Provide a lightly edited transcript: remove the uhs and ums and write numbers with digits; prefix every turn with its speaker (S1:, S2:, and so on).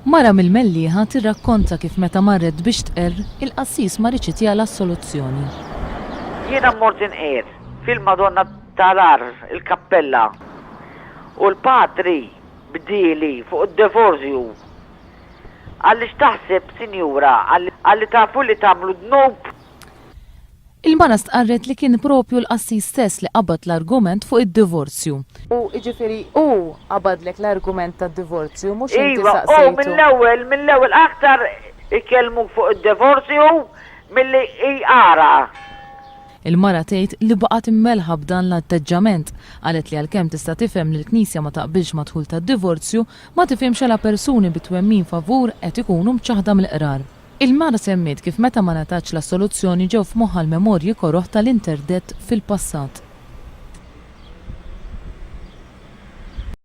S1: Mara mill-Mellieħa tirrakkonta kif meta marret biex tqerr il-qassis ma rridx jagħla s-soluzzjoni.
S2: Jiena mmort inqer fil-Madonna tal-Ar, il-Kappella, u l-Patri bdieli fuq id-divorzju. Għalli x'taħseb, sinjura, għalli tafu li tagħmlu dnub.
S1: Il-mara stqarret li kien propju l-qassis stess li qabad l-argument fuq id-divorzju. U jiġifieri qabadlek l-argument tad-divorzju mhux inti saqsejtu.
S2: mill-ewwel aktar ikellmu fuq id-divorzju milli jqara.
S1: Il-mara tgħid li baqgħet immelħa b'dan l-atteġġament, qalet li għalkemm tista' tifhem li l-Knisja ma taqbilx ma dħul tad-divorzju, ma tifhimx għala persuni bitwemmin favur qed ikunu mċaħda mill-qrar. Il-mara semmiet kif meta ma natax la soluzzjoni ġew f'moħħha l-memorji koroħ tal-interdett fil-passat.